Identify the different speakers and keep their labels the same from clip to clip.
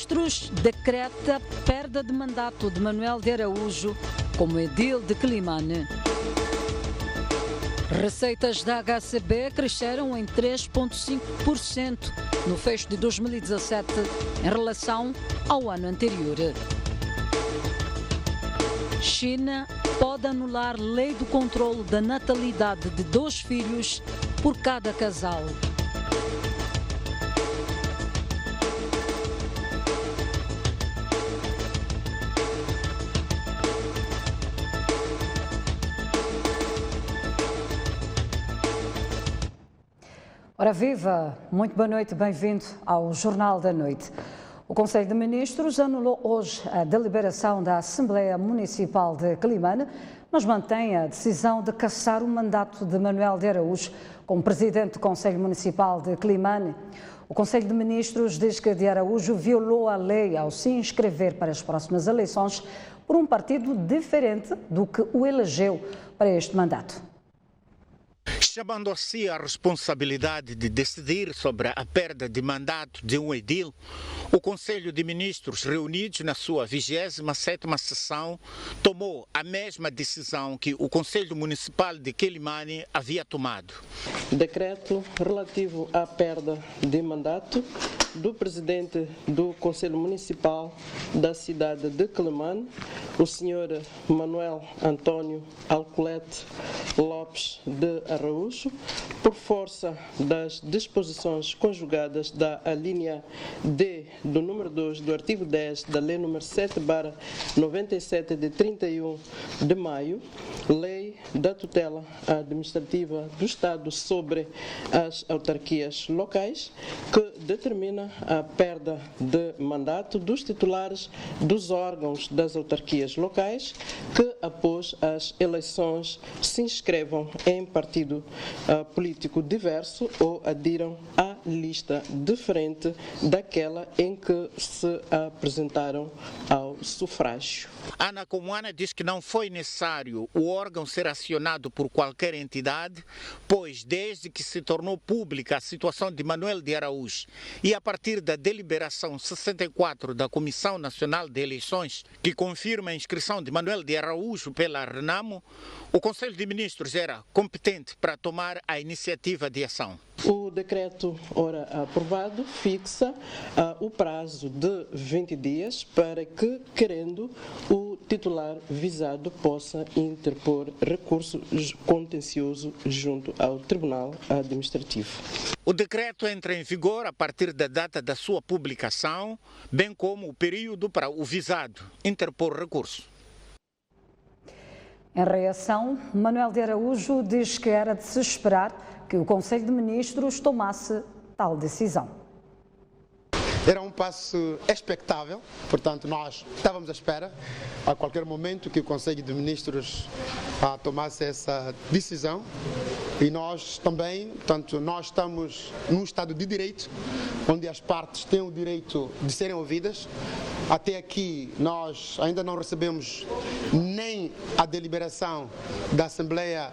Speaker 1: Ministros decreta perda de mandato de Manuel de Araújo como edil de Quelimane. Receitas da HCB cresceram em 3,5% no fecho de 2017 em relação ao ano anterior. China pode anular lei do controlo da natalidade de 2 filhos por cada casal.
Speaker 2: Ora viva, muito boa noite, bem-vindo ao Jornal da Noite. O Conselho de Ministros anulou hoje a deliberação da Assembleia Municipal de Quelimane, mas mantém a decisão de cassar o mandato de Manuel de Araújo como Presidente do Conselho Municipal de Quelimane. O Conselho de Ministros diz que de Araújo violou a lei ao se inscrever para as próximas eleições por um partido diferente do que o elegeu para este mandato.
Speaker 3: Chamando a si a responsabilidade de decidir sobre a perda de mandato de um edil, o Conselho de Ministros, reunidos na sua 27ª sessão, tomou a mesma decisão que o Conselho Municipal de Quelimane havia tomado.
Speaker 4: Decreto relativo à perda de mandato do Presidente do Conselho Municipal da cidade de Quelimane, o Sr. Manuel Antônio Alcolete Lopes de Araújo, por força das disposições conjugadas da alínea D do número 2 do artigo 10 da Lei nº 7/97 de 31 de maio, Lei da Tutela Administrativa do Estado sobre as autarquias locais, que determina a perda de mandato dos titulares dos órgãos das autarquias locais que, após as eleições, se inscrevam em partido político diverso ou adiram à lista diferente daquela em que se apresentaram ao sufrágio.
Speaker 3: Ana Comuana diz que não foi necessário o órgão ser acionado por qualquer entidade, pois desde que se tornou pública a situação de Manuel de Araújo e a partir da deliberação 64 da Comissão Nacional de Eleições, que confirma a inscrição de Manuel de Araújo pela RENAMO, o Conselho de Ministros era competente para tomar a iniciativa de ação.
Speaker 4: O decreto, ora aprovado, fixa o prazo de 20 dias para que, querendo, o titular visado possa interpor recurso contencioso junto ao Tribunal Administrativo.
Speaker 3: O decreto entra em vigor a partir da data da sua publicação, bem como o período para o visado interpor recurso.
Speaker 2: Em reação, Manuel de Araújo diz que era de se esperar que o Conselho de Ministros tomasse tal decisão.
Speaker 5: Era um passo expectável, portanto nós estávamos à espera a qualquer momento que o Conselho de Ministros tomasse essa decisão e nós também, portanto nós estamos num Estado de Direito, onde as partes têm o direito de serem ouvidas. Até aqui nós ainda não recebemos nem a deliberação da Assembleia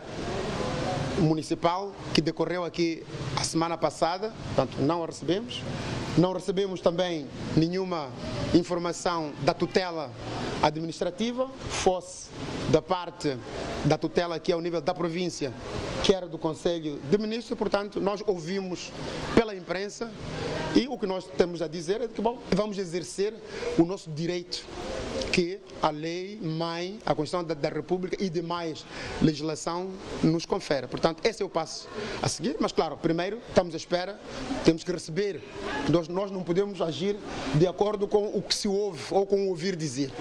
Speaker 5: Municipal, que decorreu aqui a semana passada, portanto não a recebemos. Não recebemos também nenhuma informação da tutela administrativa, fosse da parte da tutela aqui ao nível da província, quer do Conselho de Ministros. Portanto, nós ouvimos pela imprensa e o que nós temos a dizer é que vamos exercer o nosso direito, que a lei, mãe, a Constituição da República e demais legislação nos confere. Portanto, esse é o passo a seguir, mas claro, primeiro estamos à espera, temos que receber, nós não podemos agir de acordo com o que se ouve ou com o ouvir dizer.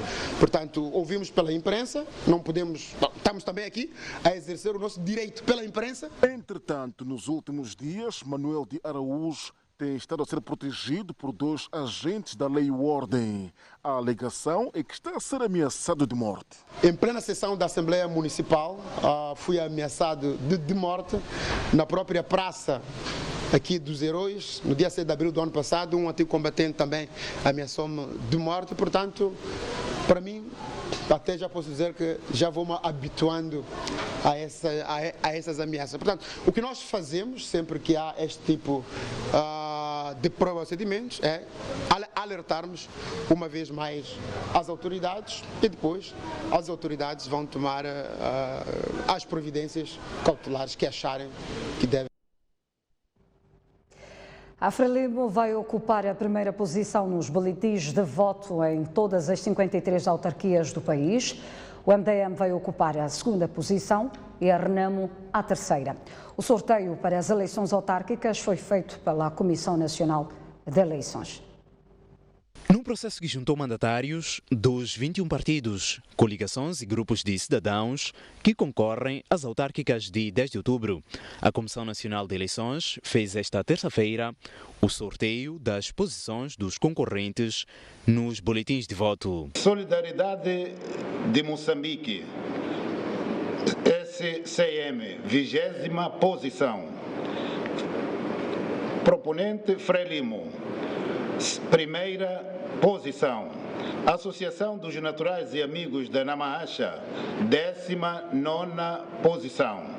Speaker 5: Portanto, ouvimos pela imprensa, não podemos, estamos também aqui a exercer o nosso direito pela imprensa.
Speaker 6: Entretanto, nos últimos dias, Manuel de Araújo tem estado a ser protegido por 2 agentes da lei e ordem. A alegação é que está a ser ameaçado de morte.
Speaker 5: Em plena sessão da Assembleia Municipal, fui ameaçado de morte na própria praça aqui dos Heróis, no dia 6 de abril do ano passado. Um antigo combatente também ameaçou-me de morte. Portanto, para mim, até já posso dizer que já vou me habituando a essas ameaças. Portanto, o que nós fazemos sempre que há este tipo de procedimentos é alertarmos uma vez mais as autoridades e depois as autoridades vão tomar as providências cautelares que acharem que devem.
Speaker 2: A Frelimo vai ocupar a primeira posição nos boletins de voto em todas as 53 autarquias do país. O MDM vai ocupar a segunda posição e a Renamo a terceira. O sorteio para as eleições autárquicas foi feito pela Comissão Nacional de Eleições.
Speaker 7: Num processo que juntou mandatários dos 21 partidos, coligações e grupos de cidadãos que concorrem às autárquicas de 10 de outubro, a Comissão Nacional de Eleições fez esta terça-feira o sorteio das posições dos concorrentes nos boletins de voto.
Speaker 8: Solidariedade de Moçambique, SCM, 20ª posição. Proponente Frelimo, primeira posição. Associação dos Naturais e Amigos da Namahacha, 19ª posição.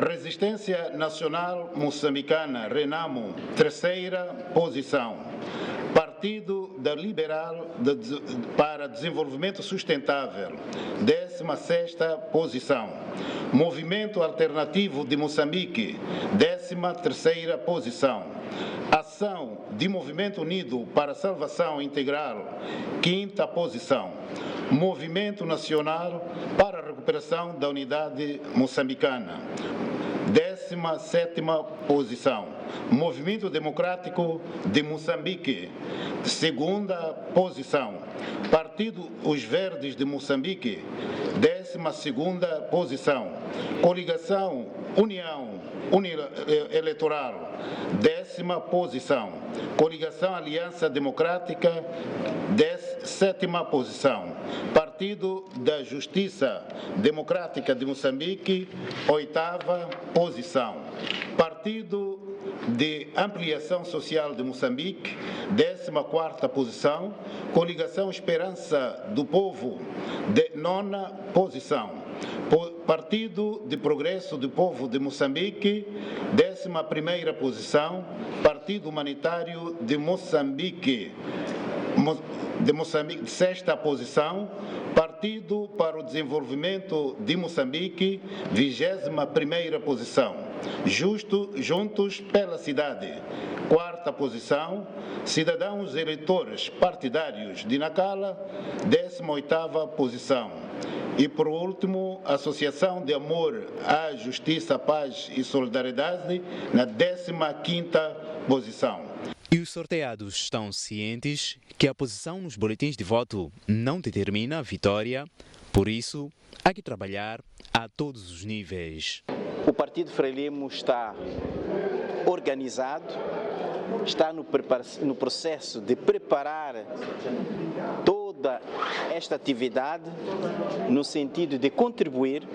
Speaker 8: Resistência Nacional Moçambicana, Renamo, terceira posição. Partido da Liberal para Desenvolvimento Sustentável, 16ª posição. Movimento Alternativo de Moçambique, 13ª posição. Ação de Movimento Unido para a Salvação Integral, 5ª posição. Movimento Nacional para a Recuperação da Unidade Moçambicana, 17ª posição. Movimento Democrático de Moçambique, 2ª posição. Partido Os Verdes de Moçambique, 12ª posição. Coligação União Eleitoral, 10ª posição. Coligação Aliança Democrática, 7ª posição. Partido da Justiça Democrática de Moçambique, 8ª posição. Partido de Ampliação Social de Moçambique, 14ª posição. Coligação Esperança do Povo, 9ª posição. Partido de Progresso do Povo de Moçambique, 11ª posição. Partido Humanitário de Moçambique, 6ª posição. Partido para o Desenvolvimento de Moçambique, 21ª posição. Juntos pela Cidade, 4ª posição. Cidadãos Eleitores Partidários de Nacala, 18ª posição. E, por último, Associação de Amor à Justiça, Paz e Solidariedade, na 15ª posição.
Speaker 7: E os sorteados estão cientes que a posição nos boletins de voto não determina a vitória, por isso há que trabalhar a todos os níveis.
Speaker 9: O Partido Frelimo está organizado, está no processo de preparar toda esta atividade no sentido de contribuir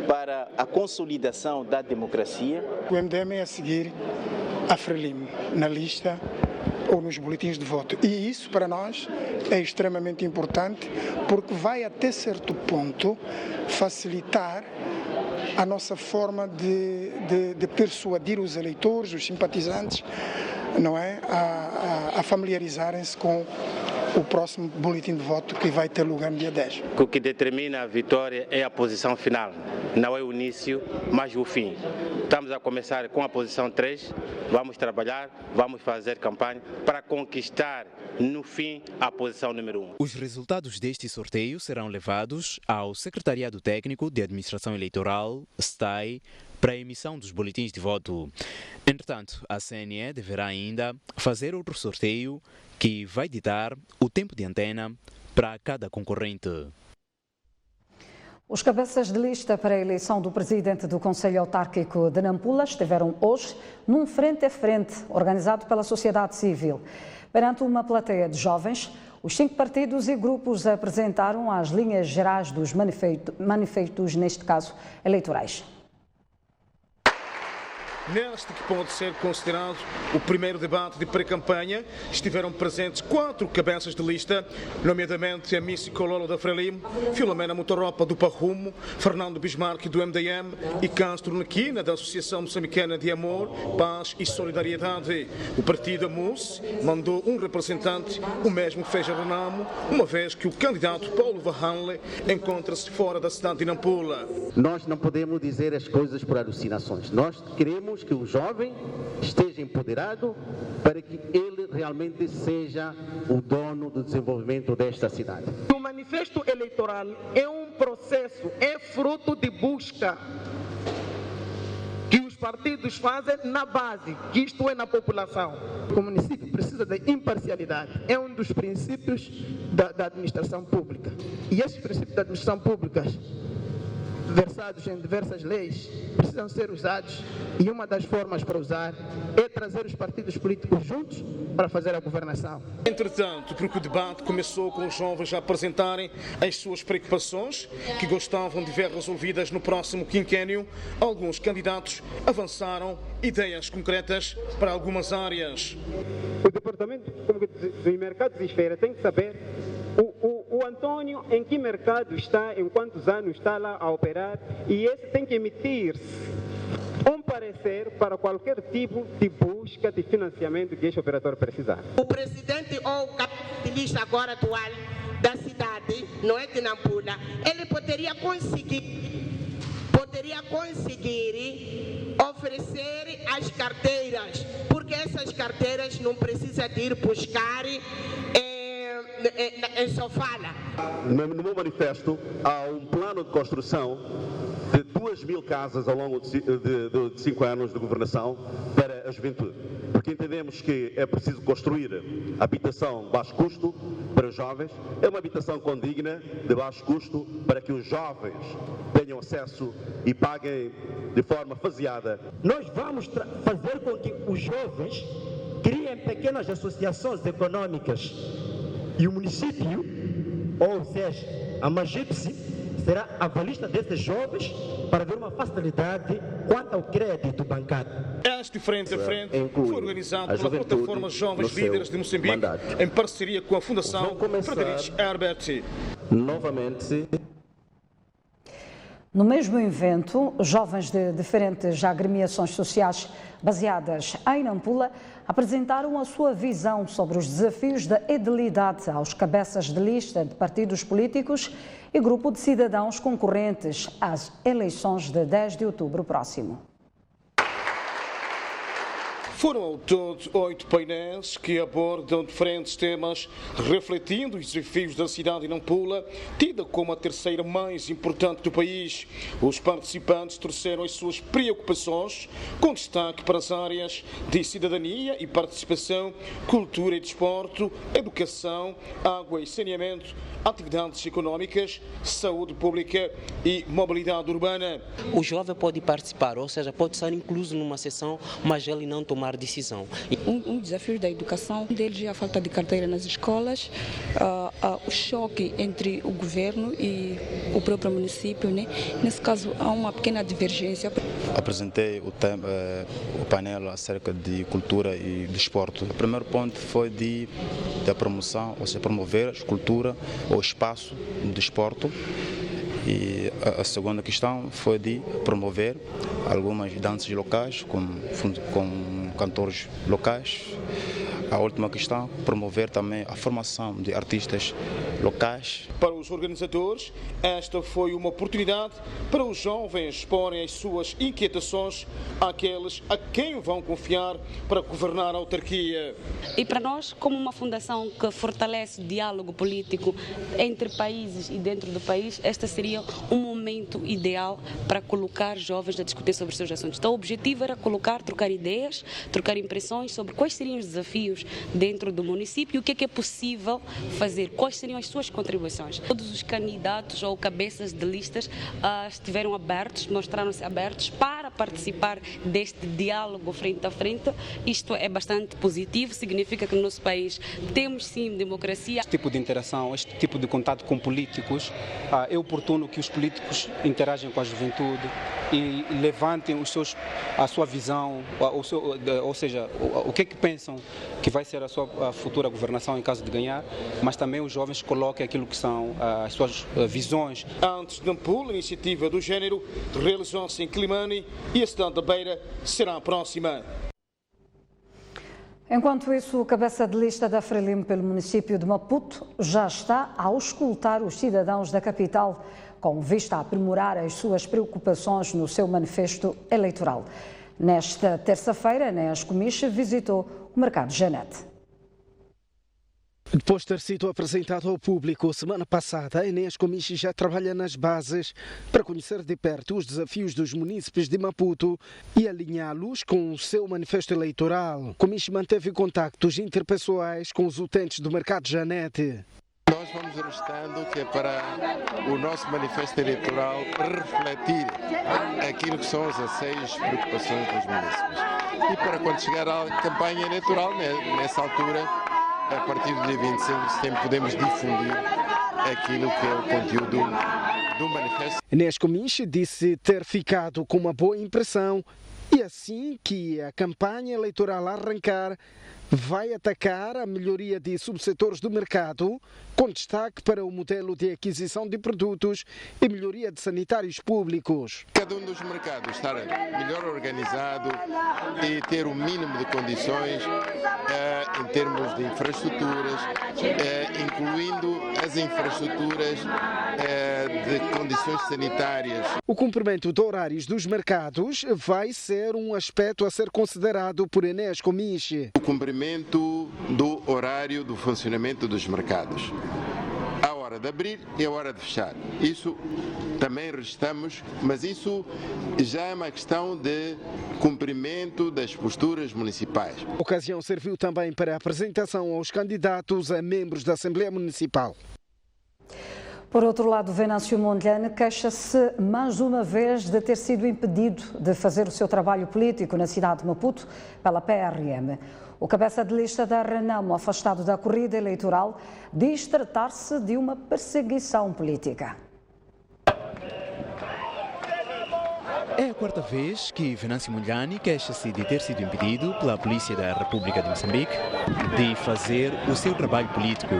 Speaker 9: para a consolidação da democracia.
Speaker 10: O MDM é a seguir a Frelimo na lista ou nos boletins de voto. E isso para nós é extremamente importante porque vai até certo ponto facilitar a nossa forma de persuadir os eleitores, os simpatizantes, não é, a familiarizarem-se com o próximo boletim de voto que vai ter lugar no dia 10.
Speaker 11: O que determina a vitória é a posição final, não é o início, mas o fim. Estamos a começar com a posição 3, vamos trabalhar, vamos fazer campanha para conquistar no fim a posição número 1.
Speaker 7: Os resultados deste sorteio serão levados ao Secretariado Técnico de Administração Eleitoral, STAI, para a emissão dos boletins de voto. Entretanto, a CNE deverá ainda fazer outro sorteio que vai ditar o tempo de antena para cada concorrente.
Speaker 2: Os cabeças de lista para a eleição do presidente do Conselho Autárquico de Nampula estiveram hoje num frente a frente organizado pela sociedade civil. Perante uma plateia de jovens, os 5 partidos e grupos apresentaram as linhas gerais dos manifestos, neste caso, eleitorais.
Speaker 12: Neste que pode ser considerado o primeiro debate de pré-campanha, estiveram presentes 4 cabeças de lista, nomeadamente a Missi Cololo da Frelimo, Filomena Motoropa do Parrumo, Fernando Bismarck do MDM e Castro Nequina da Associação Moçambicana de Amor, Paz e Solidariedade. O partido AMUS mandou um representante, o mesmo fez a Renamo, uma vez que o candidato Paulo Vahanle encontra-se fora da cidade de Nampula.
Speaker 13: Nós não podemos dizer as coisas por alucinações. Nós queremos que o jovem esteja empoderado para que ele realmente seja o dono do desenvolvimento desta cidade.
Speaker 14: O manifesto eleitoral é um processo, é fruto de busca que os partidos fazem na base, que isto é na população. O município precisa de imparcialidade, é um dos princípios da administração pública. E esses princípios da administração pública, versados em diversas leis, precisam ser usados, e uma das formas para usar é trazer os partidos políticos juntos para fazer a governação.
Speaker 12: Entretanto, porque o debate começou com os jovens a apresentarem as suas preocupações, que gostavam de ver resolvidas no próximo quinquênio, alguns candidatos avançaram ideias concretas para algumas áreas.
Speaker 15: O Departamento do Mercado de Esfera tem que saber o Antônio em que mercado está, em quantos anos está lá a operar, e esse tem que emitir-se um parecer para qualquer tipo de busca de financiamento que este operador precisar.
Speaker 14: O presidente ou o capitalista agora atual da cidade, não é de Nampula, ele poderia conseguir oferecer as carteiras, porque essas carteiras não precisa de ir buscar em Sofala.
Speaker 16: No meu manifesto há um plano de construção de 2.000 casas ao longo de 5 anos de governação para a juventude, porque entendemos que é preciso construir habitação de baixo custo para os jovens, é uma habitação condigna de baixo custo para que os jovens tenham acesso e paguem de forma faseada.
Speaker 17: Nós vamos fazer com que os jovens criem pequenas associações econômicas e o município, ou seja, a Magipse, será a avalista desses jovens para ver uma facilidade quanto ao crédito bancário.
Speaker 12: Este Frente a Frente foi organizado pela plataforma Jovens Líderes de Moçambique, em parceria com a Fundação Friedrich Herbert.
Speaker 13: Novamente.
Speaker 2: No mesmo evento, jovens de diferentes agremiações sociais baseadas em Nampula apresentaram a sua visão sobre os desafios da edilidade aos cabeças de lista de partidos políticos e grupo de cidadãos concorrentes às eleições de 10 de outubro próximo.
Speaker 12: Foram ao todo 8 painéis que abordam diferentes temas, refletindo os desafios da cidade de Nampula, tida como a terceira mais importante do país. Os participantes trouxeram as suas preocupações, com destaque para as áreas de cidadania e participação, cultura e desporto, educação, água e saneamento, atividades económicas, saúde pública e mobilidade urbana.
Speaker 18: O jovem pode participar, ou seja, pode estar incluso numa sessão, mas ele não tomar decisão.
Speaker 19: Um desafio da educação deles é a falta de carteira nas escolas, o choque entre o governo e o próprio município, né? Nesse caso há uma pequena divergência.
Speaker 20: Apresentei o painel acerca de cultura e desporto. O primeiro ponto foi da promoção, ou seja, promover a cultura, o espaço do desporto. E a segunda questão foi de promover algumas danças locais com cantores locais. A última questão, promover também a formação de artistas locais.
Speaker 12: Para os organizadores, esta foi uma oportunidade para os jovens exporem as suas inquietações àqueles a quem vão confiar para governar a autarquia.
Speaker 21: E para nós, como uma fundação que fortalece o diálogo político entre países e dentro do país, este seria um momento ideal para colocar jovens a discutir sobre os seus assuntos. Então o objetivo era trocar ideias, trocar impressões sobre quais seriam os desafios dentro do município e o que é possível fazer, quais seriam as suas contribuições. Todos os candidatos ou cabeças de listas estiveram abertos, mostraram-se abertos para participar deste diálogo frente a frente. Isto é bastante positivo, significa que no nosso país temos sim democracia.
Speaker 1: Este tipo de interação, este tipo de contato com políticos, é oportuno que os políticos interajam com a juventude e levantem a sua visão, ou seja, o que pensam que vai ser a sua futura governação em caso de ganhar, mas também os jovens coloquem aquilo que são as suas visões.
Speaker 12: Antes de Nampula, a iniciativa do género realizou-se em Climane e a cidade da Beira será a próxima.
Speaker 2: Enquanto isso, o cabeça de lista da Frelimo pelo município de Maputo já está a auscultar os cidadãos da capital com vista a aprimorar as suas preocupações no seu manifesto eleitoral. Nesta terça-feira, Enéas Comiche visitou o Mercado Janete.
Speaker 22: Depois de ter sido apresentado ao público semana passada, Enéas Comiche já trabalha nas bases para conhecer de perto os desafios dos munícipes de Maputo e alinhá-los com o seu manifesto eleitoral. Comiche manteve contactos interpessoais com os utentes do Mercado Janete.
Speaker 23: Nós vamos restando que é para o nosso manifesto eleitoral refletir aquilo que são as anseios e preocupações dos munícipes. E para quando chegar à campanha eleitoral, nessa altura, a partir do dia 25 de setembro, podemos difundir aquilo que é o conteúdo do manifesto.
Speaker 22: Enéas Comiche disse ter ficado com uma boa impressão e assim que a campanha eleitoral arrancar, vai atacar a melhoria de subsetores do mercado, com destaque para o modelo de aquisição de produtos e melhoria de sanitários públicos.
Speaker 23: Cada um dos mercados estar melhor organizado e ter o mínimo de condições em termos de infraestruturas, incluindo as infraestruturas de condições sanitárias.
Speaker 22: O cumprimento de horários dos mercados vai ser um aspecto a ser considerado por Enéas Comiche.
Speaker 23: O cumprimento do horário do funcionamento dos mercados. A hora de abrir e a hora de fechar. Isso também restamos, mas isso já é uma questão de cumprimento das posturas municipais.
Speaker 22: A ocasião serviu também para a apresentação aos candidatos a membros da Assembleia Municipal.
Speaker 2: Por outro lado, Venâncio Mondlane queixa-se mais uma vez de ter sido impedido de fazer o seu trabalho político na cidade de Maputo pela PRM. O cabeça de lista da Renamo, afastado da corrida eleitoral, diz tratar-se de uma perseguição política.
Speaker 7: É a quarta vez que Venâncio Mondlane queixa-se de ter sido impedido pela Polícia da República de Moçambique de fazer o seu trabalho político.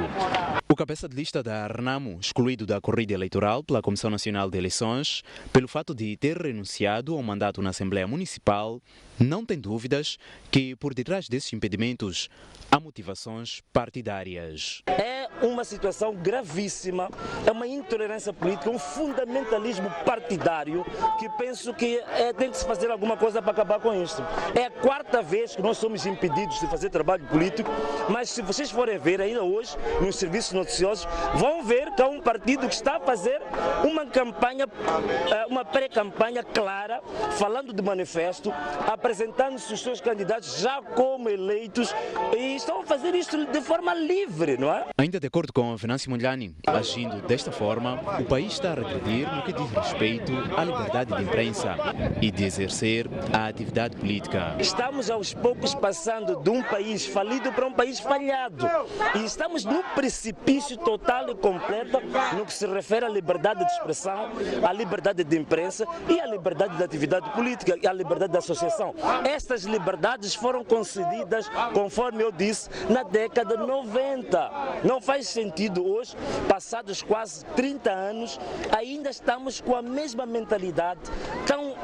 Speaker 7: O cabeça de lista da Renamo, excluído da corrida eleitoral pela Comissão Nacional de Eleições, pelo fato de ter renunciado ao mandato na Assembleia Municipal, não tem dúvidas que por detrás desses impedimentos há motivações partidárias.
Speaker 24: É uma situação gravíssima, é uma intolerância política, um fundamentalismo partidário que penso que tem que se fazer alguma coisa para acabar com isto. É a quarta vez que nós somos impedidos de fazer trabalho político, mas se vocês forem ver ainda hoje nos serviços noticiosos, vão ver que há um partido que está a fazer uma campanha, uma pré-campanha clara, falando de manifesto, apresentando-se os seus candidatos já como eleitos e estão a fazer isto de forma livre, não é?
Speaker 7: Ainda de acordo com Venâncio Mondlane, agindo desta forma, o país está a regredir no que diz respeito à liberdade de imprensa e de exercer a atividade política.
Speaker 24: Estamos aos poucos passando de um país falido para um país falhado e estamos no precipício total e completo no que se refere à liberdade de expressão, à liberdade de imprensa e à liberdade de atividade política e à liberdade de associação. Estas liberdades foram concedidas, conforme eu disse, na década de 90. Não faz sentido hoje, passados quase 30 anos, ainda estamos com a mesma mentalidade tão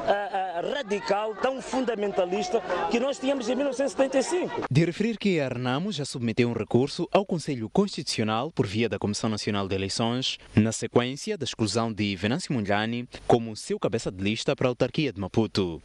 Speaker 24: radical, tão fundamentalista que nós tínhamos em 1975.
Speaker 7: De referir que a Renamo já submeteu um recurso ao Conselho Constitucional por via da Comissão Nacional de Eleições, na sequência da exclusão de Venâncio Mondlane como seu cabeça de lista para a autarquia de Maputo.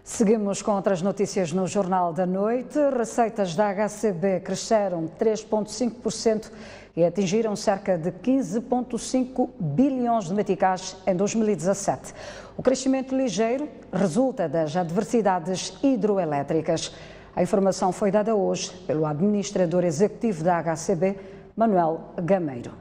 Speaker 2: Seguimos com outras notícias no Jornal da Noite. Receitas da HCB cresceram 3,5% e atingiram cerca de 15,5 bilhões de meticais em 2017. O crescimento ligeiro resulta das adversidades hidroelétricas. A informação foi dada hoje pelo administrador executivo da HCB, Manuel Gameiro.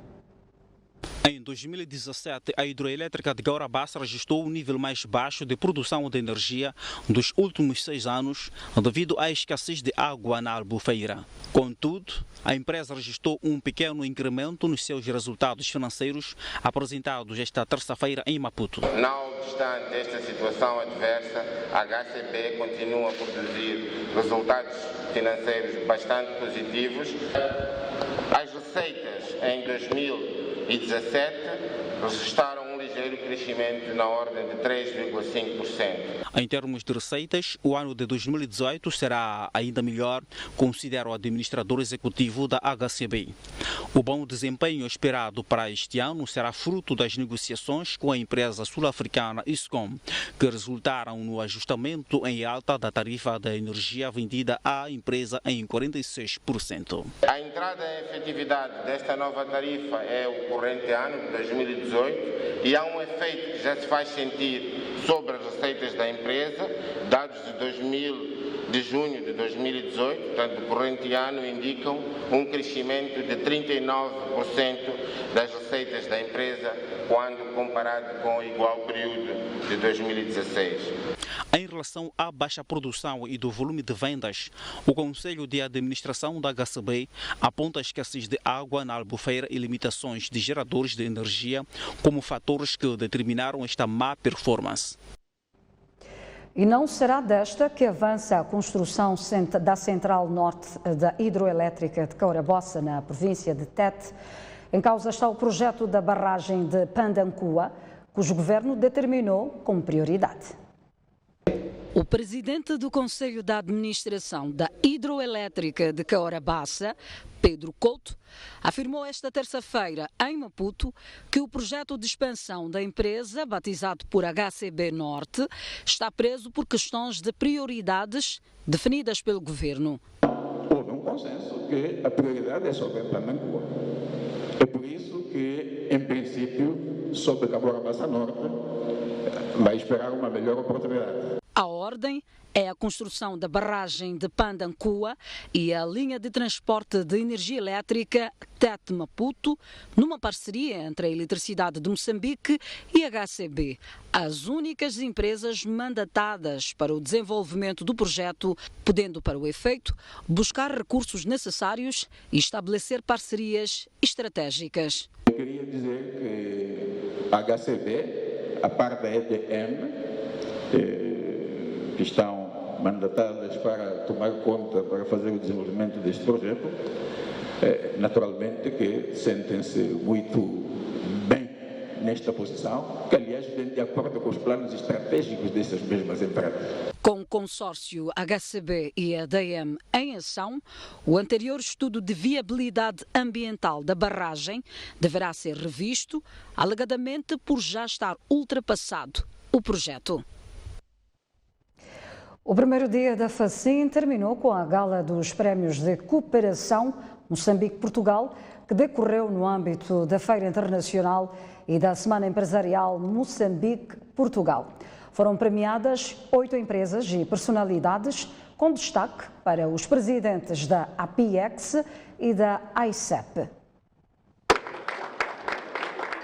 Speaker 1: Em 2017, a hidroelétrica de Caorabassa registrou o nível mais baixo de produção de energia dos últimos 6 anos devido à escassez de água na Albufeira. Contudo, a empresa registrou um pequeno incremento nos seus resultados financeiros apresentados esta terça-feira em Maputo.
Speaker 3: Não obstante esta situação adversa, a HCB continua a produzir resultados financeiros bastante positivos. As receitas em 2017 registraram um ligeiro crescimento na ordem de 3,5%.
Speaker 1: Em termos de receitas, o ano de 2018 será ainda melhor, considera o administrador executivo da HCB. O bom desempenho esperado para este ano será fruto das negociações com a empresa sul-africana Eskom, que resultaram no ajustamento em alta da tarifa da energia vendida à empresa em 46%.
Speaker 3: A entrada em efetividade desta nova tarifa é o corrente ano de 2018 e há um efeito que já se faz sentir sobre as receitas da empresa. Dados de junho de 2018, portanto, do corrente ano, indicam um crescimento de 39% das receitas da empresa quando comparado com o igual período de 2016.
Speaker 1: Em relação à baixa produção e do volume de vendas, o Conselho de Administração da HCB aponta a escassez de água na Albufeira e limitações de geradores de energia como fatores que determinaram esta má performance.
Speaker 2: E não será desta que avança a construção da Central Norte da Hidroelétrica de Caorabassa, na província de Tete. Em causa está o projeto da barragem de Pandancua, cujo governo determinou como prioridade. O presidente do Conselho de Administração da Hidroelétrica de Caorabassa, Pedro Couto, afirmou esta terça-feira em Maputo que o projeto de expansão da empresa, batizado por HCB Norte, está preso por questões de prioridades definidas pelo governo.
Speaker 4: Houve um consenso que a prioridade é sobre Pandancua. É por isso que, em princípio, sobre Caorabassa Norte, vai esperar uma melhor oportunidade.
Speaker 2: A ordem é a construção da barragem de Pandancua e a linha de transporte de energia elétrica Tete-Maputo, numa parceria entre a Eletricidade de Moçambique e a HCB, as únicas empresas mandatadas para o desenvolvimento do projeto, podendo, para o efeito, buscar recursos necessários e estabelecer parcerias estratégicas.
Speaker 4: Eu queria dizer que a HCB, a par da EDM, que estão mandatadas para tomar conta, para fazer o desenvolvimento deste projeto, naturalmente que sentem-se muito bem nesta posição, que aliás vem de acordo com os planos estratégicos dessas mesmas empresas.
Speaker 2: Com o consórcio HCB e a ADM em ação, o anterior estudo de viabilidade ambiental da barragem deverá ser revisto, alegadamente por já estar ultrapassado o projeto. O primeiro dia da FACIM terminou com a gala dos Prémios de Cooperação Moçambique-Portugal, que decorreu no âmbito da Feira Internacional e da Semana Empresarial Moçambique-Portugal. Foram premiadas 8 empresas e personalidades, com destaque para os presidentes da APIEX e da AICEP.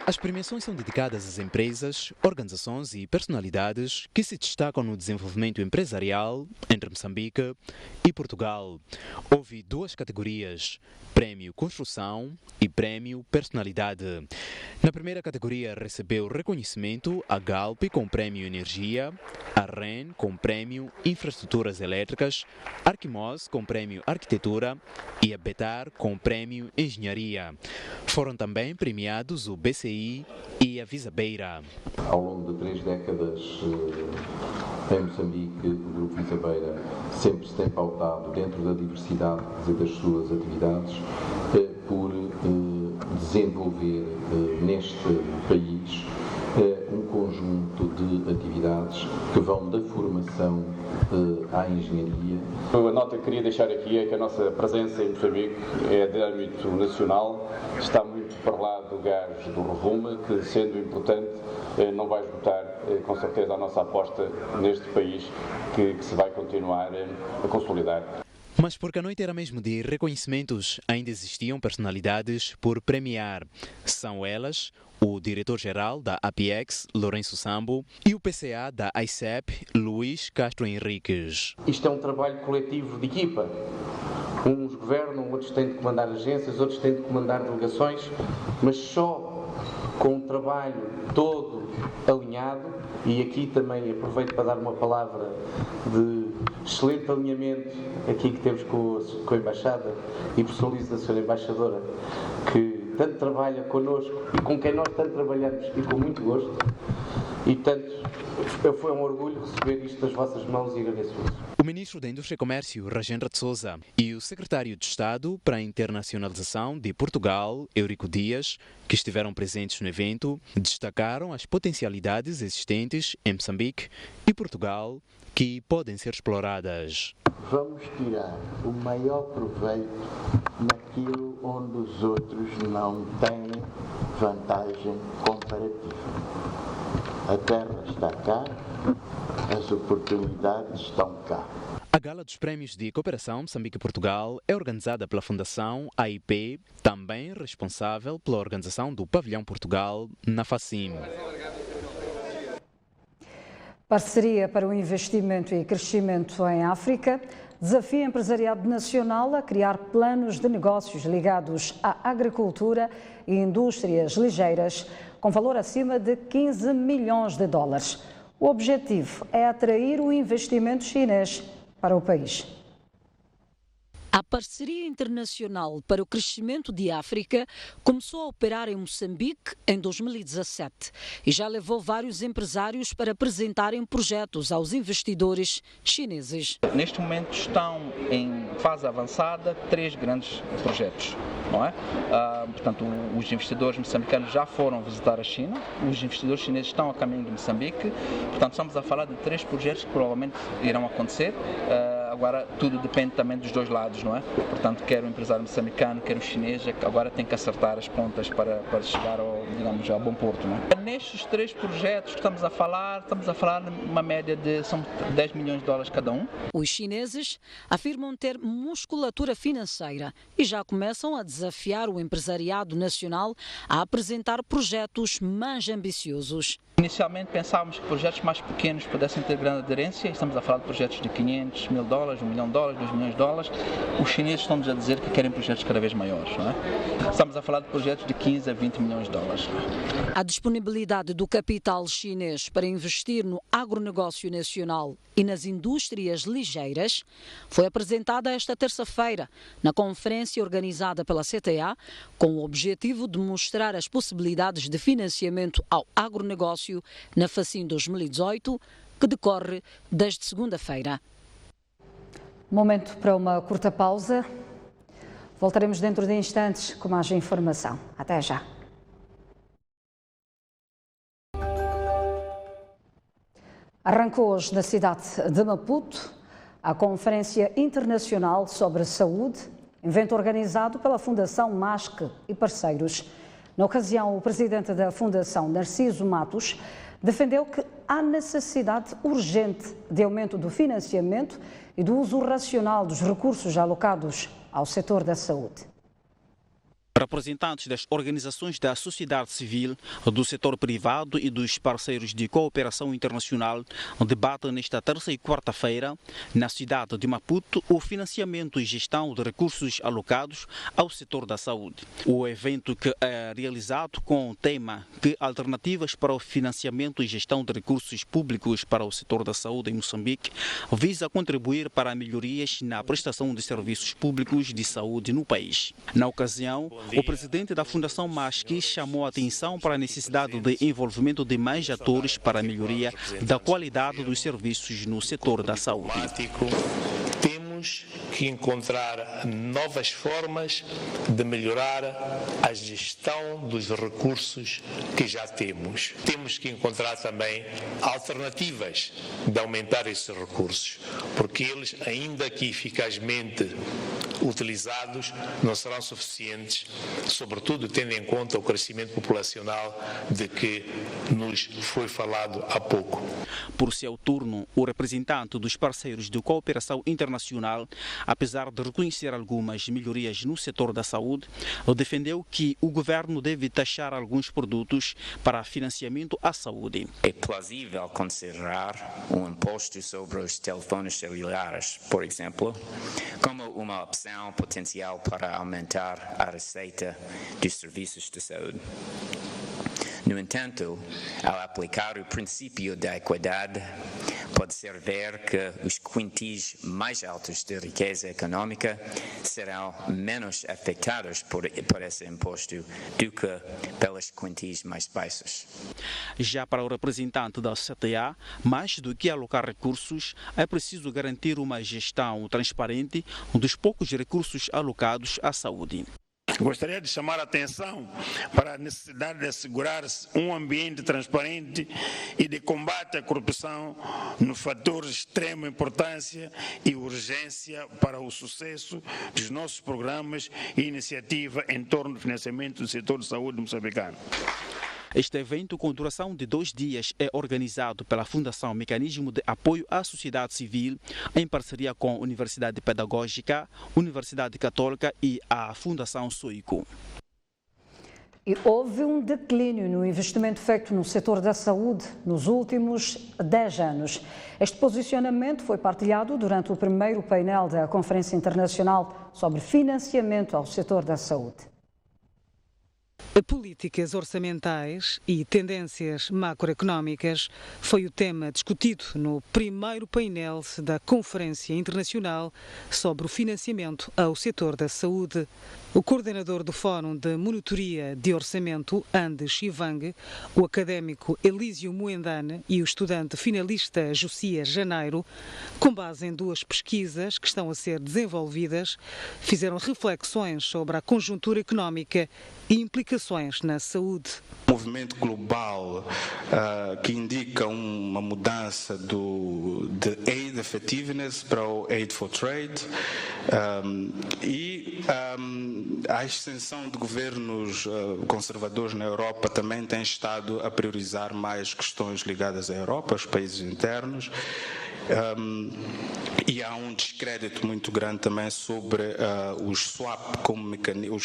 Speaker 7: As premiações são dedicadas às empresas, organizações e personalidades que se destacam no desenvolvimento empresarial entre Moçambique e Portugal. Houve 2 categorias, Prémio Construção e Prémio Personalidade. Na primeira categoria recebeu reconhecimento a Galp com Prémio Energia, a REN com Prémio Infraestruturas Elétricas, Arquimos com Prémio Arquitetura e a Betar com Prémio Engenharia. Foram também premiados o BCI e a Visabeira.
Speaker 5: Ao longo de 3 décadas em Moçambique, o Grupo Visabeira sempre se tem pautado dentro da diversidade das suas atividades por desenvolver neste país um conjunto de atividades que vão da formação à engenharia.
Speaker 6: A nota que queria deixar aqui é que a nossa presença em Moçambique é de âmbito nacional, está muito para lá do gás do Rovuma, que, sendo importante, não vai esgotar com certeza a nossa aposta neste país, que se vai continuar a consolidar.
Speaker 7: Mas porque a noite era mesmo de reconhecimentos, ainda existiam personalidades por premiar. São elas o diretor-geral da APEX, Lourenço Sambo, e o PCA da ICEP, Luís Castro Henriques.
Speaker 6: Isto é um trabalho coletivo de equipa. Uns governam, outros têm de comandar agências, outros têm de comandar delegações, mas só com um trabalho todo alinhado, e aqui também aproveito para dar uma palavra de excelente alinhamento aqui que temos com a Embaixada e personalizo da Sra. Embaixadora, que tanto trabalha connosco e com quem nós tanto trabalhamos e com muito gosto, e tanto foi um orgulho receber isto das vossas mãos e agradeço isso.
Speaker 7: O ministro da Indústria e Comércio, Rajendra de Sousa, e o secretário de Estado para a Internacionalização de Portugal, Eurico Dias, que estiveram presentes no evento, destacaram as potencialidades existentes em Moçambique e Portugal que podem ser exploradas.
Speaker 8: Vamos tirar o maior proveito naquilo onde os outros não têm vantagem comparativa. A terra está cá, as oportunidades estão cá.
Speaker 7: A Gala dos Prémios de Cooperação Moçambique e Portugal é organizada pela Fundação AIP, também responsável pela organização do Pavilhão Portugal na FACIM.
Speaker 2: Parceria para o investimento e crescimento em África desafia o empresariado nacional a criar planos de negócios ligados à agricultura e indústrias ligeiras com valor acima de 15 milhões de dólares. O objetivo é atrair o investimento chinês para o país.
Speaker 9: A Parceria Internacional para o Crescimento de África começou a operar em Moçambique em 2017 e já levou vários empresários para apresentarem projetos aos investidores chineses.
Speaker 10: Neste momento estão em fase avançada 3 grandes projetos, não é? Portanto, os investidores moçambicanos já foram visitar a China, os investidores chineses estão a caminho de Moçambique, portanto estamos a falar de 3 projetos que provavelmente irão acontecer. Agora tudo depende também dos dois lados, não é? Portanto, quer o empresário moçambicano, quer o chinês, agora tem que acertar as pontas para chegar ao, digamos, ao bom porto, não é? Nestes 3 projetos que estamos a falar uma média de são 10 milhões de dólares cada um.
Speaker 9: Os chineses afirmam ter musculatura financeira e já começam a desafiar o empresariado nacional a apresentar projetos mais ambiciosos.
Speaker 10: Inicialmente pensávamos que projetos mais pequenos pudessem ter grande aderência, estamos a falar de projetos de 500 mil dólares, 1 milhão de dólares, 2 milhões de dólares. Os chineses estão-nos a dizer que querem projetos cada vez maiores, não é? Estamos a falar de projetos de 15 a 20 milhões de dólares.
Speaker 9: A disponibilidade do capital chinês para investir no agronegócio nacional e nas indústrias ligeiras foi apresentada esta terça-feira na conferência organizada pela CTA com o objetivo de mostrar as possibilidades de financiamento ao agronegócio na FACIM 2018, que decorre desde segunda-feira.
Speaker 2: Momento para uma curta pausa. Voltaremos dentro de instantes com mais informação. Até já. Arrancou hoje na cidade de Maputo a Conferência Internacional sobre Saúde, evento organizado pela Fundação MASC e parceiros. Na ocasião, o presidente da Fundação, Narciso Matos, defendeu que há necessidade urgente de aumento do financiamento e do uso racional dos recursos alocados ao setor da saúde.
Speaker 11: Representantes das organizações da sociedade civil, do setor privado e dos parceiros de cooperação internacional debatem nesta terça e quarta-feira, na cidade de Maputo, o financiamento e gestão de recursos alocados ao setor da saúde. O evento, que é realizado com o tema de alternativas para o financiamento e gestão de recursos públicos para o setor da saúde em Moçambique, visa contribuir para melhorias na prestação de serviços públicos de saúde no país. Na ocasião, o presidente da Fundação MASC chamou a atenção para a necessidade de envolvimento de mais atores para a melhoria da qualidade dos serviços no setor da saúde.
Speaker 25: Temos que encontrar novas formas de melhorar a gestão dos recursos que já temos. Temos que encontrar também alternativas de aumentar esses recursos, porque eles, ainda que eficazmente utilizados não serão suficientes, sobretudo tendo em conta o crescimento populacional de que nos foi falado há pouco.
Speaker 11: Por seu turno, o representante dos parceiros de cooperação internacional, apesar de reconhecer algumas melhorias no setor da saúde, defendeu que o governo deve taxar alguns produtos para financiamento à saúde.
Speaker 13: É plausível considerar um imposto sobre os telefones celulares, por exemplo, como uma opção potencial para aumentar a receita dos serviços de saúde. No entanto, ao aplicar o princípio da equidade, pode-se ver que os quintis mais altos de riqueza econômica serão menos afetados por esse imposto do que pelas quintis mais baixas.
Speaker 11: Já para o representante da CTA, mais do que alocar recursos, é preciso garantir uma gestão transparente dos poucos recursos alocados à saúde.
Speaker 14: Gostaria de chamar a atenção para a necessidade de assegurar-se um ambiente transparente e de combate à corrupção no fator de extrema importância e urgência para o sucesso dos nossos programas e iniciativas em torno do financiamento do setor de saúde moçambicano.
Speaker 11: Este evento, com duração de 2 dias, é organizado pela Fundação Mecanismo de Apoio à Sociedade Civil, em parceria com a Universidade Pedagógica, Universidade Católica e a Fundação Soico.
Speaker 2: E houve um declínio no investimento feito no setor da saúde nos últimos 10 anos. Este posicionamento foi partilhado durante o primeiro painel da Conferência Internacional sobre Financiamento ao Setor da Saúde.
Speaker 15: Políticas orçamentais e tendências macroeconómicas foi o tema discutido no primeiro painel da Conferência Internacional sobre o Financiamento ao Setor da Saúde. O coordenador do Fórum de Monitoria de Orçamento, Andy Chivang, o académico Elísio Muendane e o estudante finalista Josias Janeiro, com base em 2 pesquisas que estão a ser desenvolvidas, fizeram reflexões sobre a conjuntura económica e implicações na saúde.
Speaker 16: Um movimento global que indica uma mudança de aid effectiveness para o aid for trade a extensão de governos conservadores na Europa também tem estado a priorizar mais questões ligadas à Europa, aos países internos. E há um descrédito muito grande também sobre os swap como mecanismo,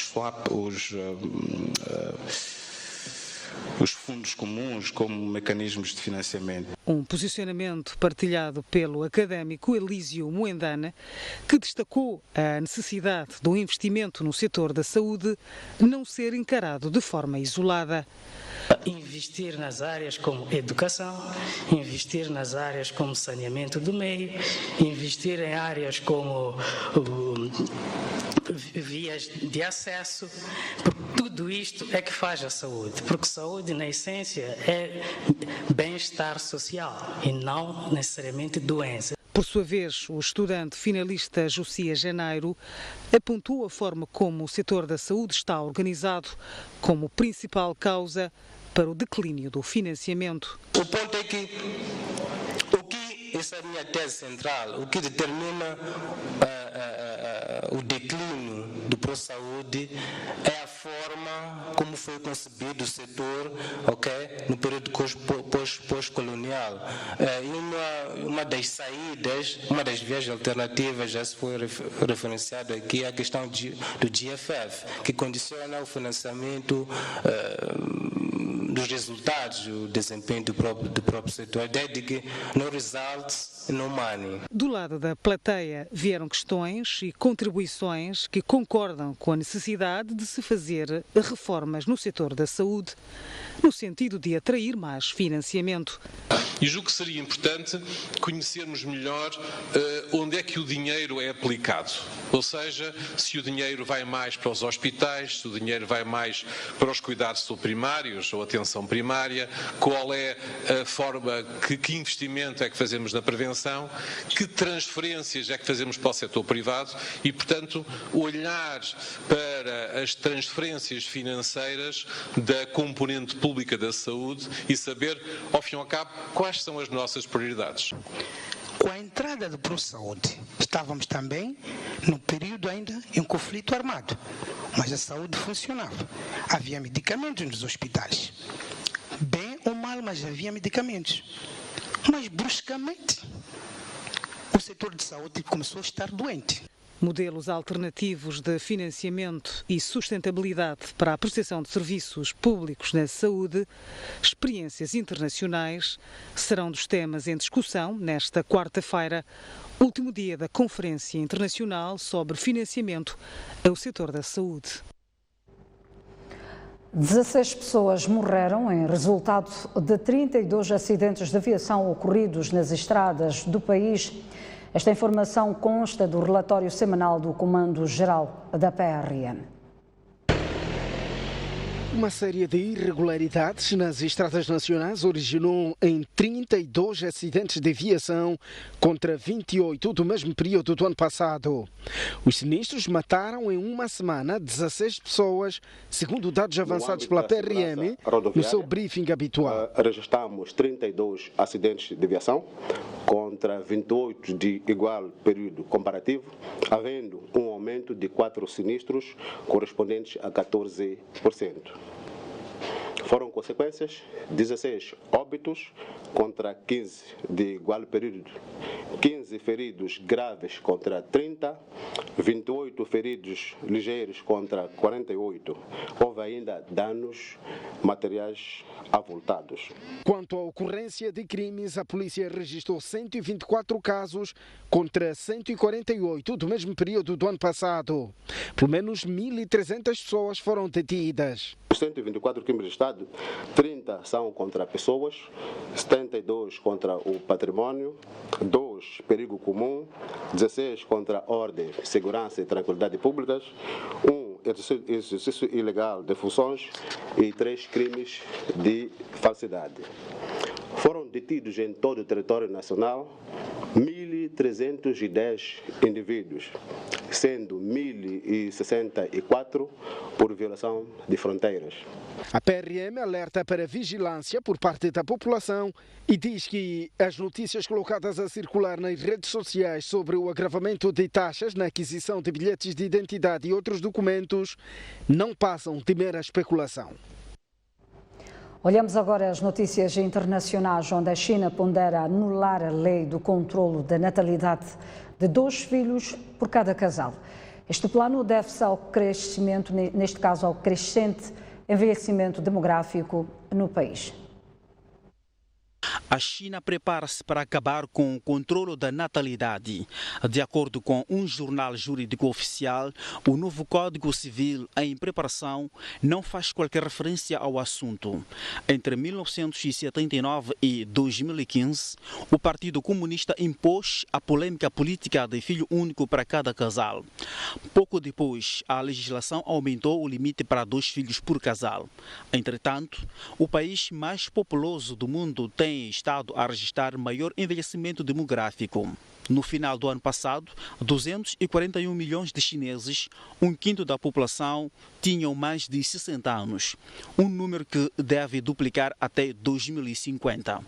Speaker 16: os fundos comuns como mecanismos de financiamento.
Speaker 15: Um posicionamento partilhado pelo académico Elísio Muendane, que destacou a necessidade do investimento no setor da saúde não ser encarado de forma isolada.
Speaker 17: Investir nas áreas como educação, investir nas áreas como saneamento do meio, investir em áreas como vias de acesso, porque tudo isto é que faz a saúde, porque saúde na essência é bem-estar social e não necessariamente doença.
Speaker 15: Por sua vez, o estudante finalista Josias Janeiro apontou a forma como o setor da saúde está organizado como principal causa para o declínio do financiamento.
Speaker 17: O ponto é que essa é a minha tese central, o que determina o declínio do pró-saúde é a forma como foi concebido o setor, no período pós-colonial. Uma das saídas, uma das vias alternativas já se foi referenciado aqui, a questão do GFF, que condiciona o financiamento dos resultados, o desempenho do próprio setor, desde que no results, no money.
Speaker 15: Do lado da plateia vieram questões e contribuições que concordam com a necessidade de se fazer reformas no setor da saúde, no sentido de atrair mais financiamento.
Speaker 26: E julgo que seria importante conhecermos melhor onde é que o dinheiro é aplicado. Ou seja, se o dinheiro vai mais para os hospitais, se o dinheiro vai mais para os cuidados primários ou atenção primária, qual é a forma, que investimento é que fazemos na prevenção, que transferências é que fazemos para o setor privado e, portanto, olhar para as transferências financeiras da componente pública da saúde e saber, ao fim e ao cabo, quais são as nossas prioridades.
Speaker 12: Com a entrada do ProSaúde, estávamos também no período ainda em conflito armado, mas a saúde funcionava. Havia medicamentos nos hospitais. Bem ou mal, mas havia medicamentos. Mas, bruscamente, o setor de saúde começou a estar doente.
Speaker 15: Modelos alternativos de financiamento e sustentabilidade para a prestação de serviços públicos na saúde, experiências internacionais, serão dos temas em discussão nesta quarta-feira, último dia da Conferência Internacional sobre Financiamento ao Setor da Saúde.
Speaker 2: 16 pessoas morreram em resultado de 32 acidentes de aviação ocorridos nas estradas do país. Esta informação consta do relatório semanal do Comando-Geral da PRM.
Speaker 22: Uma série de irregularidades nas estradas nacionais originou em 32 acidentes de aviação contra 28 do mesmo período do ano passado. Os sinistros mataram em uma semana 16 pessoas, segundo dados avançados pela PRM no seu briefing habitual.
Speaker 18: Registramos 32 acidentes de aviação contra 28 de igual período comparativo, havendo um aumento de 4 sinistros correspondentes a 14%. Foram consequências 16 óbitos contra 15 de igual período, 15 feridos graves contra 30, 28 feridos ligeiros contra 48. Houve ainda danos materiais avultados.
Speaker 22: Quanto à ocorrência de crimes, a polícia registrou 124 casos contra 148 do mesmo período do ano passado. Pelo menos 1.300 pessoas foram detidas.
Speaker 18: Os 124 crimes de Estado, 30 são contra pessoas, 72 contra o património, 2 perigo comum, 16 contra ordem, segurança e tranquilidade públicas, 1 exercício ilegal de funções e 3 crimes de falsidade. Foram detidos em todo o território nacional 1.310 indivíduos, sendo 1.064 por violação de fronteiras.
Speaker 22: A PRM alerta para vigilância por parte da população e diz que as notícias colocadas a circular nas redes sociais sobre o agravamento de taxas na aquisição de bilhetes de identidade e outros documentos não passam de mera especulação.
Speaker 2: Olhamos agora as notícias internacionais, onde a China pondera anular a lei do controlo da natalidade de 2 filhos por cada casal. Este plano deve-se ao crescimento, neste caso ao crescente envelhecimento demográfico no país.
Speaker 11: A China prepara-se para acabar com o controle da natalidade. De acordo com um jornal jurídico oficial, o novo Código Civil em preparação não faz qualquer referência ao assunto. Entre 1979 e 2015, o Partido Comunista impôs a polêmica política de filho único para cada casal. Pouco depois, a legislação aumentou o limite para 2 filhos por casal. Entretanto, o país mais populoso do mundo tem estado a registrar maior envelhecimento demográfico. No final do ano passado, 241 milhões de chineses, 1/5 da população, tinham mais de 60 anos, um número que deve duplicar até 2050.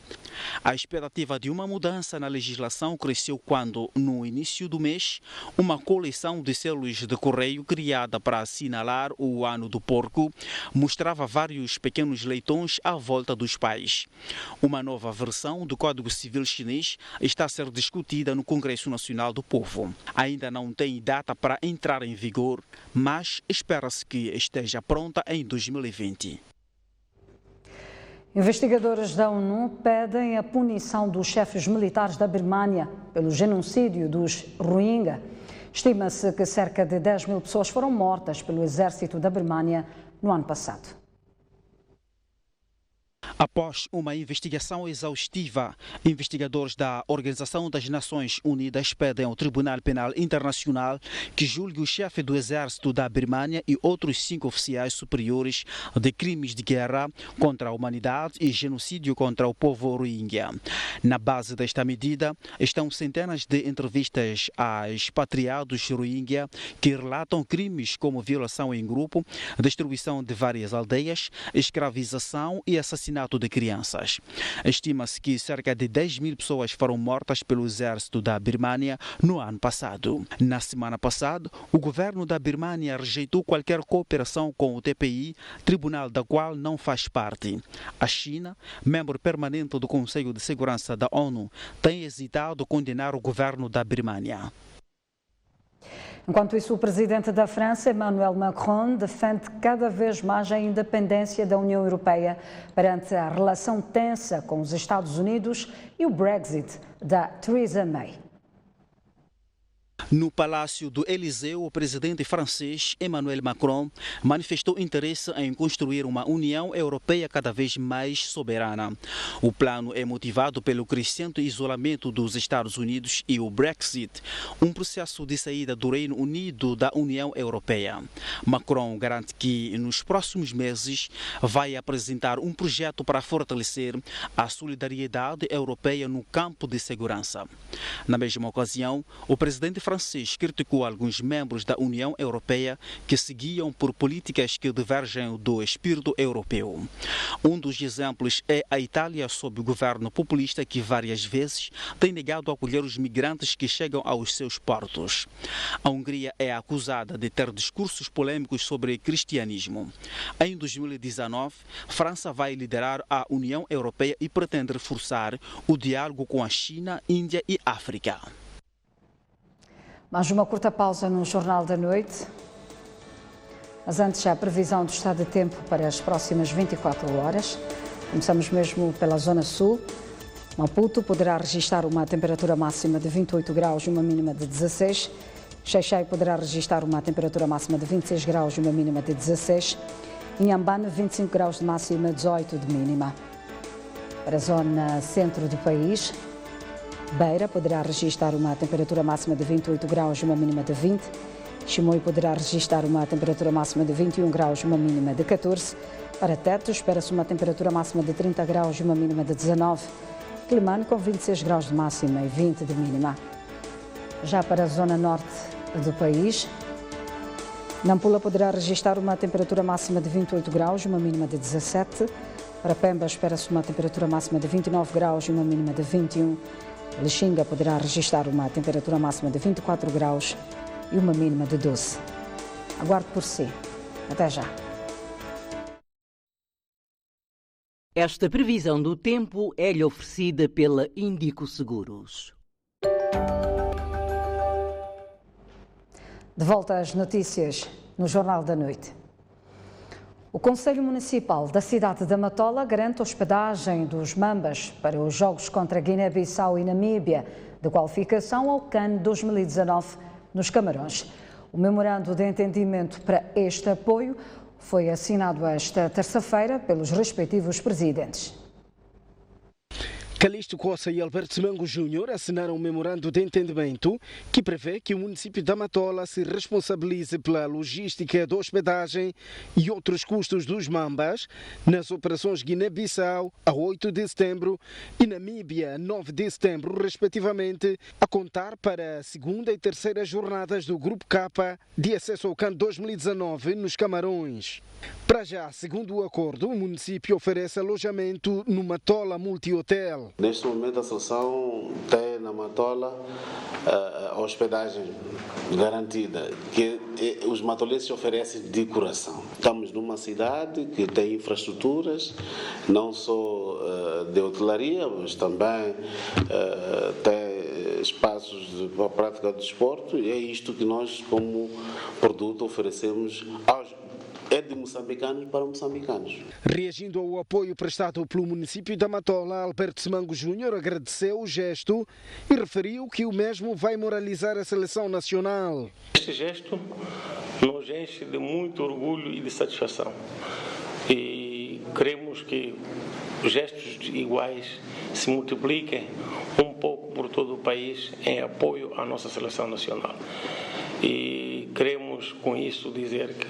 Speaker 11: A expectativa de uma mudança na legislação cresceu quando, no início do mês, uma coleção de selos de correio criada para assinalar o ano do porco mostrava vários pequenos leitões à volta dos pais. Uma nova versão do Código Civil chinês está a ser discutida no Congresso Nacional do Povo. Ainda não tem data para entrar em vigor, mas espera-se que esteja pronta em 2020.
Speaker 2: Investigadores da ONU pedem a punição dos chefes militares da Birmânia pelo genocídio dos Rohingya. Estima-se que cerca de 10.000 pessoas foram mortas pelo exército da Birmânia no ano passado.
Speaker 11: Após uma investigação exaustiva, investigadores da Organização das Nações Unidas pedem ao Tribunal Penal Internacional que julgue o chefe do exército da Birmânia e outros 5 oficiais superiores de crimes de guerra contra a humanidade e genocídio contra o povo Rohingya. Na base desta medida estão centenas de entrevistas a expatriados Rohingya que relatam crimes como violação em grupo, destruição de várias aldeias, escravização e assassinato assassinato de crianças. Estima-se que cerca de 10.000 pessoas foram mortas pelo exército da Birmânia no ano passado. Na semana passada, o governo da Birmânia rejeitou qualquer cooperação com o TPI, tribunal da qual não faz parte. A China, membro permanente do Conselho de Segurança da ONU, tem hesitado condenar o governo da Birmânia.
Speaker 2: Enquanto isso, o presidente da França, Emmanuel Macron, defende cada vez mais a independência da União Europeia perante a relação tensa com os Estados Unidos e o Brexit da Theresa May.
Speaker 11: No Palácio do Eliseu, o presidente francês Emmanuel Macron manifestou interesse em construir uma União Europeia cada vez mais soberana. O plano é motivado pelo crescente isolamento dos Estados Unidos e o Brexit, um processo de saída do Reino Unido da União Europeia. Macron garante que, nos próximos meses, vai apresentar um projeto para fortalecer a solidariedade europeia no campo de segurança. Na mesma ocasião, o presidente francês criticou alguns membros da União Europeia que seguiam por políticas que divergem do espírito europeu. Um dos exemplos é a Itália, sob o governo populista que várias vezes tem negado acolher os migrantes que chegam aos seus portos. A Hungria é acusada de ter discursos polêmicos sobre cristianismo. Em 2019, França vai liderar a União Europeia e pretende reforçar o diálogo com a China, Índia e África.
Speaker 2: Mais uma curta pausa no Jornal da Noite. Mas antes, a previsão do estado de tempo para as próximas 24 horas. Começamos mesmo pela Zona Sul. Maputo poderá registrar uma temperatura máxima de 28 graus e uma mínima de 16. Xai-Xai poderá registrar uma temperatura máxima de 26 graus e uma mínima de 16. Inhambane, 25 graus de máxima e 18 de mínima. Para a zona centro do país, Beira poderá registrar uma temperatura máxima de 28 graus e uma mínima de 20. Chimoio poderá registrar uma temperatura máxima de 21 graus e uma mínima de 14. Para Teto, espera-se uma temperatura máxima de 30 graus e uma mínima de 19. Quelimane com 26 graus de máxima e 20 de mínima. Já para a zona norte do país, Nampula poderá registrar uma temperatura máxima de 28 graus e uma mínima de 17. Para Pemba, espera-se uma temperatura máxima de 29 graus e uma mínima de 21. Lixinga poderá registrar uma temperatura máxima de 24 graus e uma mínima de 12. Aguarde por si. Até já.
Speaker 3: Esta previsão do tempo é-lhe oferecida pela Índico Seguros.
Speaker 2: De volta às notícias no Jornal da Noite. O Conselho Municipal da cidade de Matola garante a hospedagem dos Mambas para os Jogos contra Guiné-Bissau e Namíbia de qualificação ao CAN 2019 nos Camarões. O memorando de entendimento para este apoio foi assinado esta terça-feira pelos respectivos presidentes.
Speaker 22: Calixto Costa e Alberto Semango Júnior assinaram um memorando de entendimento que prevê que o município da Matola se responsabilize pela logística de hospedagem e outros custos dos Mambas nas operações Guiné-Bissau a 8 de setembro e Namíbia a 9 de setembro, respectivamente, a contar para a segunda e terceira jornadas do Grupo K de acesso ao CAN 2019 nos Camarões. Para já, segundo o acordo, o município oferece alojamento no Matola Multi-Hotel.
Speaker 18: Neste momento a solução tem na Matola a hospedagem garantida, que os matolenses oferecem de coração. Estamos numa cidade que tem infraestruturas, não só de hotelaria, mas também tem espaços para a prática do desporto, e é isto que nós, como produto, oferecemos de moçambicanos para moçambicanos.
Speaker 22: Reagindo ao apoio prestado pelo município da Matola, Alberto Semango Júnior agradeceu o gesto e referiu que o mesmo vai moralizar a seleção nacional.
Speaker 19: Este gesto nos enche de muito orgulho e de satisfação. E queremos que os gestos iguais se multipliquem um pouco por todo o país em apoio à nossa seleção nacional. E queremos com isso dizer que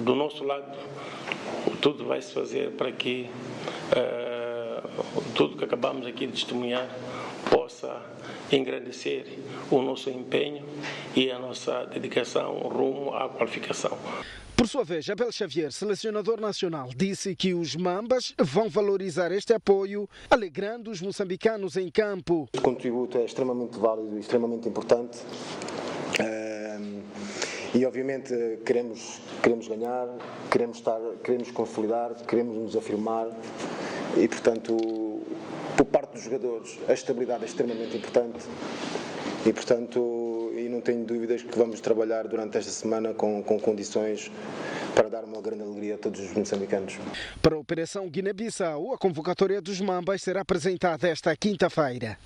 Speaker 19: do nosso lado, tudo vai se fazer para que tudo que acabamos aqui de testemunhar possa engrandecer o nosso empenho e a nossa dedicação rumo à qualificação.
Speaker 22: Por sua vez, Abel Xavier, selecionador nacional, disse que os Mambas vão valorizar este apoio, alegrando os moçambicanos em campo.
Speaker 1: O contributo é extremamente válido e extremamente importante. E obviamente queremos ganhar, queremos consolidar, queremos nos afirmar e, portanto, por parte dos jogadores, a estabilidade é extremamente importante e, portanto, não tenho dúvidas que vamos trabalhar durante esta semana com condições para dar uma grande alegria a todos os moçambicanos.
Speaker 22: Para a Operação Guiné-Bissau, a convocatória dos Mambas será apresentada esta quinta-feira.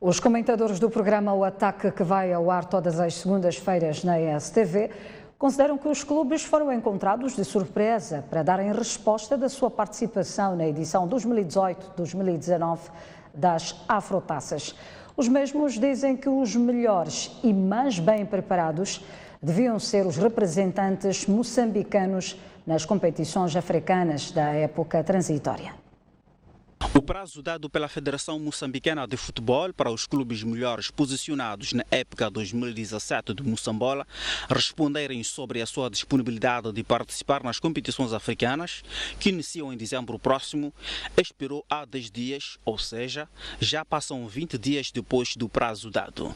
Speaker 2: Os comentadores do programa O Ataque, que vai ao ar todas as segundas-feiras na STV, consideram que os clubes foram encontrados de surpresa para darem resposta da sua participação na edição 2018-2019 das Afrotaças. Os mesmos dizem que os melhores e mais bem preparados deviam ser os representantes moçambicanos nas competições africanas da época transitória.
Speaker 11: O prazo dado pela Federação Moçambicana de Futebol para os clubes melhores posicionados na época 2017 de Moçambola responderem sobre a sua disponibilidade de participar nas competições africanas, que iniciam em dezembro próximo, expirou há 10 dias, ou seja, já passam 20 dias depois do prazo dado.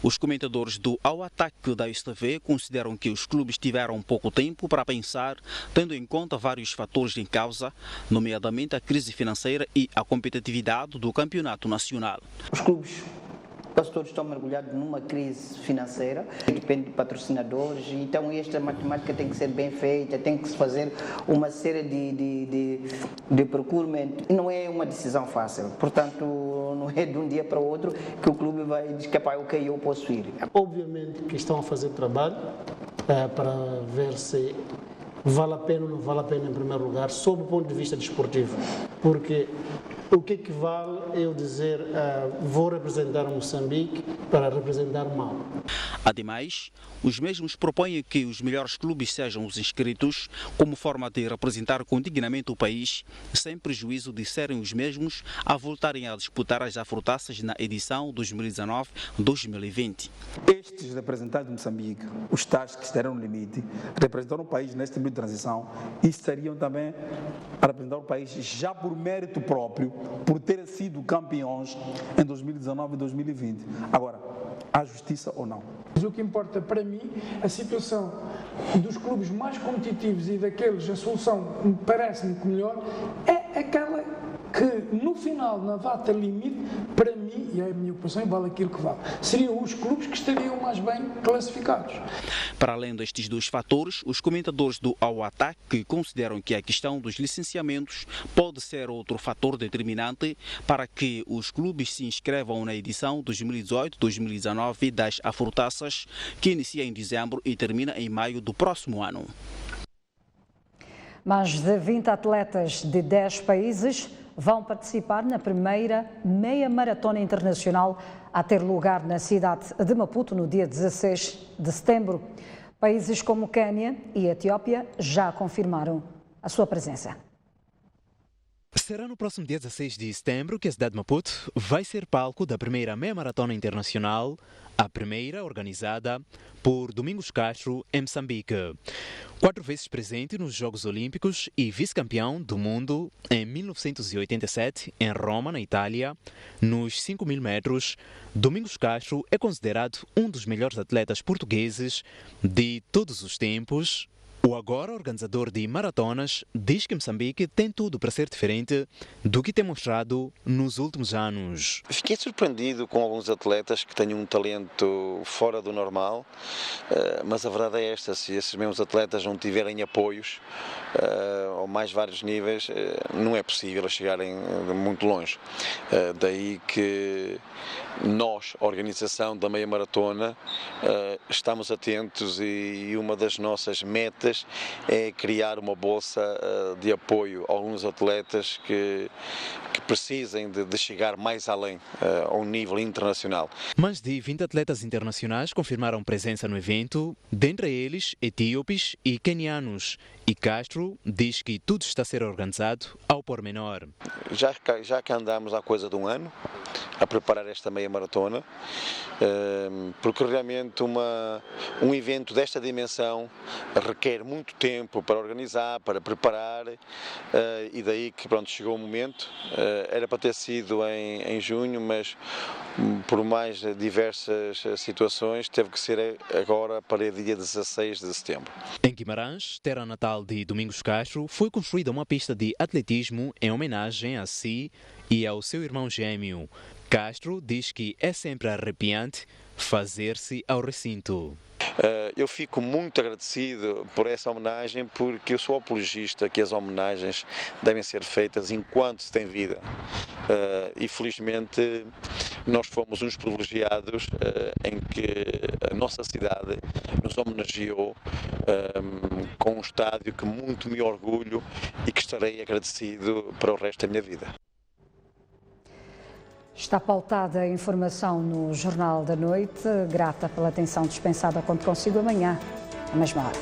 Speaker 11: Os comentadores do Ao Ataque da STV consideram que os clubes tiveram pouco tempo para pensar, tendo em conta vários fatores em causa, nomeadamente a crise financeira e a competitividade do campeonato nacional.
Speaker 4: Os clubes quase todos estão mergulhados numa crise financeira, depende de patrocinadores, então esta matemática tem que ser bem feita, tem que se fazer uma série de procurement, e não é uma decisão fácil, portanto não é de um dia para o outro que o clube vai dizer que ok, eu posso ir.
Speaker 20: Obviamente que estão a fazer trabalho para ver se vale a pena ou não vale a pena em primeiro lugar, sob o ponto de vista desportivo, porque o que vale eu dizer vou representar Moçambique para representar mal.
Speaker 11: Ademais, os mesmos propõem que os melhores clubes sejam os inscritos como forma de representar condignamente o país, sem prejuízo de serem os mesmos a voltarem a disputar as Afrotaças na edição 2019-2020.
Speaker 21: Estes representantes de Moçambique, os tais que estarão no limite, representam o país neste período de transição e estariam também a representar o país já por mérito próprio, por terem sido campeões em 2019 e 2020. Agora, há justiça ou não?
Speaker 23: Mas o que importa para mim, a situação dos clubes mais competitivos e daqueles, a solução parece-me que melhor, é aquela que no final, na data limite, para mim, e é a minha opinião, vale aquilo que vale, seriam os clubes que estariam mais bem classificados.
Speaker 11: Para além destes dois fatores, os comentadores do Ao Ataque consideram que a questão dos licenciamentos pode ser outro fator determinante para que os clubes se inscrevam na edição 2018-2019 das Afrotaças, que inicia em dezembro e termina em maio do próximo ano.
Speaker 2: Mais de 20 atletas de 10 países vão participar na primeira meia maratona internacional a ter lugar na cidade de Maputo no dia 16 de setembro. Países como Quênia e Etiópia já confirmaram a sua presença.
Speaker 7: Será no próximo dia 16 de setembro que a cidade de Maputo vai ser palco da primeira meia maratona internacional, a primeira organizada por Domingos Castro em Moçambique. 4 vezes presente nos Jogos Olímpicos e vice-campeão do mundo em 1987 em Roma, na Itália, nos 5.000 metros, Domingos Castro é considerado um dos melhores atletas portugueses de todos os tempos. O agora organizador de maratonas diz que Moçambique tem tudo para ser diferente do que tem mostrado nos últimos anos.
Speaker 24: Fiquei surpreendido com alguns atletas que têm um talento fora do normal, mas a verdade é esta, se esses mesmos atletas não tiverem apoios ou mais vários níveis, não é possível chegarem muito longe. Daí que nós, a organização da meia maratona, estamos atentos e uma das nossas metas atletas é criar uma bolsa de apoio a alguns atletas que precisem de chegar mais além, ao nível internacional.
Speaker 7: Mais de 20 atletas internacionais confirmaram presença no evento, dentre eles etíopes e quenianos. E Castro diz que tudo está a ser organizado ao pormenor.
Speaker 24: Já que andamos há coisa de um ano a preparar esta meia maratona, porque realmente um evento desta dimensão requer muito tempo para organizar, para preparar, e daí que pronto, chegou o momento. Era para ter sido em junho, mas por mais diversas situações teve que ser agora para dia 16 de setembro.
Speaker 7: Em Guimarães, terra natal de Domingos Castro, foi construída uma pista de atletismo em homenagem a si e ao seu irmão gêmeo. Castro diz que é sempre arrepiante fazer-se ao recinto.
Speaker 24: Eu fico muito agradecido por essa homenagem, porque eu sou apologista que as homenagens devem ser feitas enquanto se tem vida. E felizmente nós fomos uns privilegiados em que a nossa cidade nos homenageou com um estádio que muito me orgulho e que estarei agradecido para o resto da minha vida.
Speaker 2: Está pautada a informação no Jornal da Noite. Grata pela atenção dispensada. Conto consigo amanhã, à mesma hora.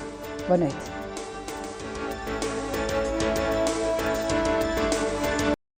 Speaker 2: Boa noite.